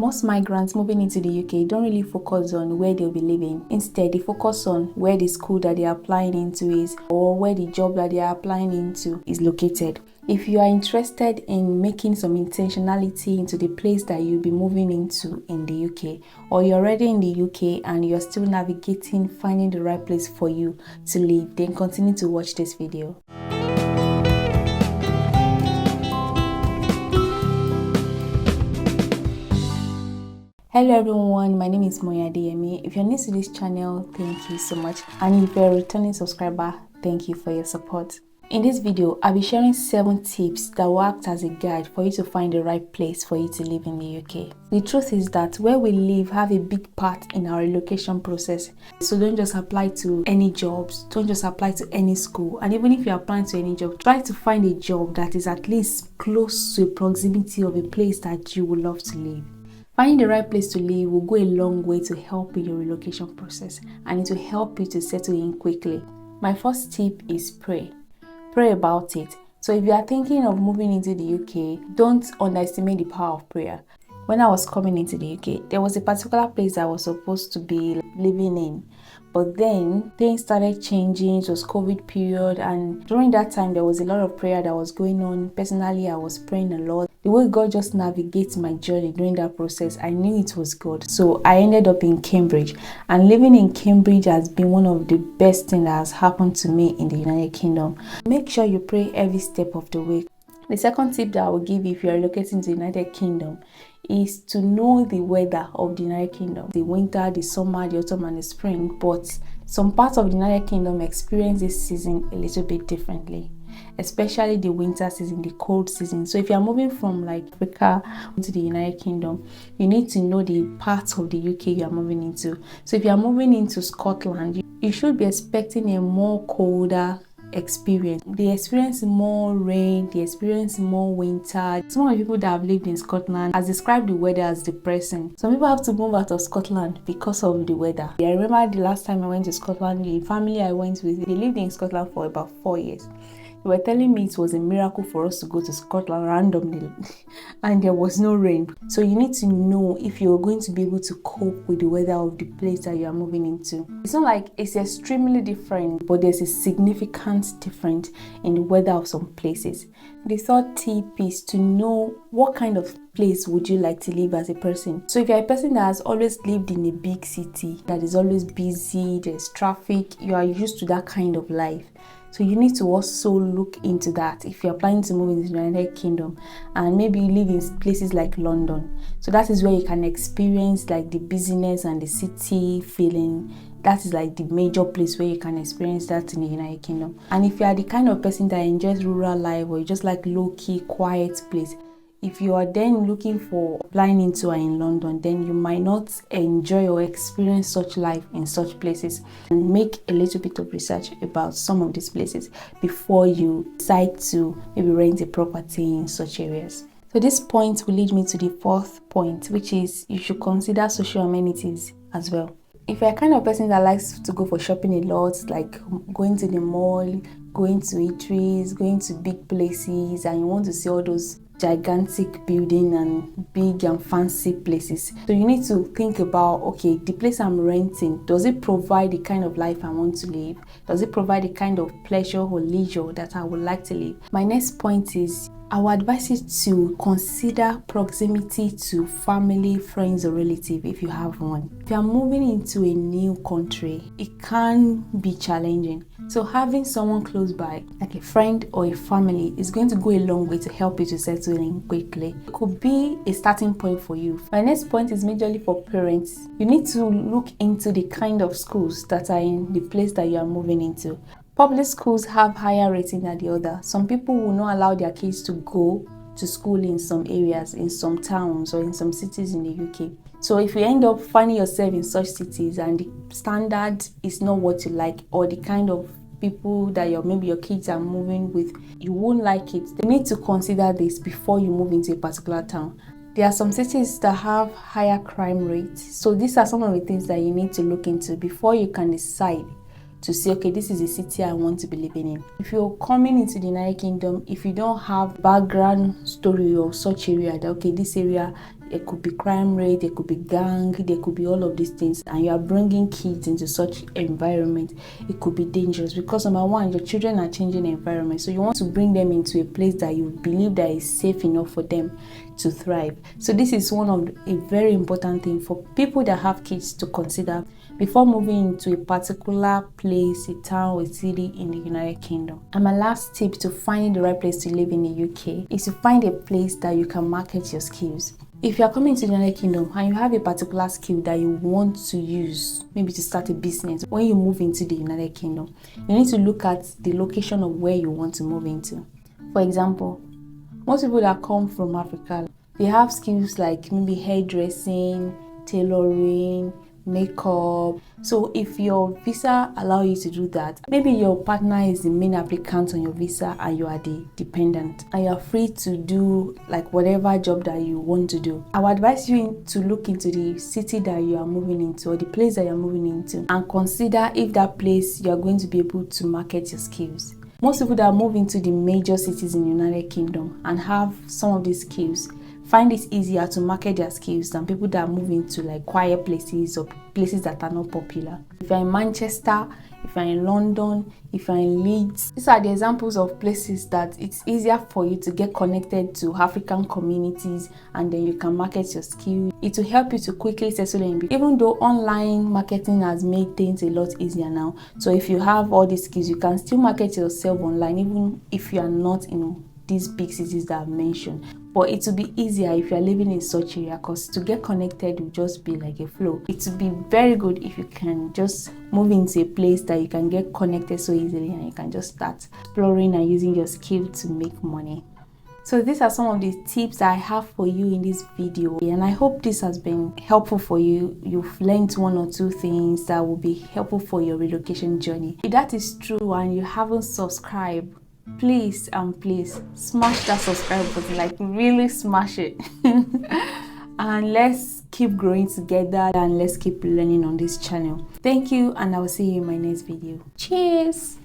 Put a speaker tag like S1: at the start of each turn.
S1: Most migrants moving into the UK don't really focus on where they'll be living. Instead, they focus on where the school that they are applying into is, or where the job that they are applying into is located. If you are interested in making some intentionality into the place that you'll be moving into in the UK, or you're already in the UK and you're still navigating, finding the right place for you to live, then continue to watch this video. Hello everyone, my name is Moyadeyemi. If you're new to this channel, thank you so much. And if you're a returning subscriber, thank you for your support. In this video, I'll be sharing 7 tips that will act as a guide for you to find the right place for you to live in the UK. The truth is that where we live have a big part in our relocation process. So don't just apply to any jobs, don't just apply to any school. And even if you're applying to any job, try to find a job that is at least close to a proximity of a place that you would love to live. Finding the right place to live will go a long way to help in your relocation process, and it will help you to settle in quickly. My first tip is pray. Pray about it. So if you are thinking of moving into the UK, don't underestimate the power of prayer. When I was coming into the UK, there was a particular place I was supposed to be living in. But then things started changing. It was COVID period, and during that time there was a lot of prayer that was going on. Personally, I was praying a lot. The way God just navigates my journey during that process, I knew it was God. So I ended up in Cambridge, and living in Cambridge has been one of the best things that has happened to me in the United Kingdom. Make sure you pray every step of the way. The second tip that I will give you if you are relocating to the United Kingdom is to know the weather of the United Kingdom. The winter, the summer, the autumn and the spring. But some parts of the United Kingdom experience this season a little bit differently, especially the winter season, the cold season. So if you are moving from like Africa to the United Kingdom, you need to know the parts of the UK you are moving into. So if you are moving into Scotland, you should be expecting a more colder experience. They experience more rain, they experience more winter. Some of the people that have lived in Scotland has described the weather as depressing. Some people have to move out of Scotland because of the weather. I remember the last time I went to Scotland, the family I went with, they lived in Scotland for about 4 years. They were telling me it was a miracle for us to go to Scotland randomly and there was no rain. So you need to know if you're going to be able to cope with the weather of the place that you are moving into. It's not like it's extremely different, but there's a significant difference in the weather of some places. The third tip is to know what kind of place would you like to live as a person. So if you're a person that has always lived in a big city that is always busy, there's traffic, you are used to that kind of life. So you need to also look into that if you're planning to move into the United Kingdom, and maybe you live in places like London. So that is where you can experience like the busyness and the city feeling. That is like the major place where you can experience that in the United Kingdom. And if you are the kind of person that enjoys rural life, or you just like low-key, quiet place, if you are then looking for applying into or in London, then you might not enjoy or experience such life in such places. And make a little bit of research about some of these places before you decide to maybe rent a property in such areas. So this point will lead me to the fourth point, which is you should consider social amenities as well. If you're a kind of person that likes to go for shopping a lot, like going to the mall, going to eateries, going to big places, and you want to see all those gigantic building and big and fancy places, so you need to think about, okay, the place I'm renting, does it provide the kind of life I want to live? Does it provide the kind of pleasure or leisure that I would like to live? My next point is I would advise you to consider proximity to family, friends, or relative if you have one. If you are moving into a new country, it can be challenging. So having someone close by, like a friend or a family, is going to go a long way to help you to settle in quickly. It could be a starting point for you. My next point is majorly for parents. You need to look into the kind of schools that are in the place that you are moving into. Public schools have higher rating than the other. Some people will not allow their kids to go to school in some areas, in some towns, or in some cities in the UK. So if you end up finding yourself in such cities and the standard is not what you like, or the kind of people that maybe your kids are moving with, you won't like it, you need to consider this before you move into a particular town. There are some cities that have higher crime rates. So these are some of the things that you need to look into before you can decide to say, okay, this is a city I want to be living in. If you're coming into the United Kingdom, if you don't have background story of such area, that okay, this area there could be crime rate, there could be gang, there could be all of these things, and you are bringing kids into such environment, it could be dangerous because number one, your children are changing environment, so you want to bring them into a place that you believe that is safe enough for them to thrive. So this is one of a very important thing for people that have kids to consider before moving into a particular place, a town or a city in the United Kingdom. And my last tip to finding the right place to live in the UK is to find a place that you can market your skills. If you are coming to the United Kingdom and you have a particular skill that you want to use, maybe to start a business, when you move into the United Kingdom, you need to look at the location of where you want to move into. For example, most people that come from Africa, they have skills like maybe hairdressing, tailoring, makeup. So if your visa allows you to do that, maybe your partner is the main applicant on your visa and you are the dependent, and you are free to do like whatever job that you want to do. I would advise you to look into the city that you are moving into or the place that you're moving into and consider if that place you are going to be able to market your skills. Most people that move into the major cities in the United Kingdom and have some of these skills find it easier to market their skills than people that move into like quiet places or places that are not popular. If you're in Manchester, if you're in London, if you're in Leeds, these are the examples of places that it's easier for you to get connected to African communities and then you can market your skills. It will help you to quickly settle in, even though online marketing has made things a lot easier now. So if you have all these skills, you can still market yourself online even if you are not in these big cities that I've mentioned. But it will be easier if you're living in such area, because to get connected will just be like a flow. It will be very good if you can just move into a place that you can get connected so easily and you can just start exploring and using your skill to make money. So these are some of the tips I have for you in this video, and I hope this has been helpful for you. You've learned one or two things that will be helpful for your relocation journey. If that is true and you haven't subscribed, please smash that subscribe button, like really smash it. And let's keep growing together and let's keep learning on this channel. Thank you, and I will see you in my next video. Cheers.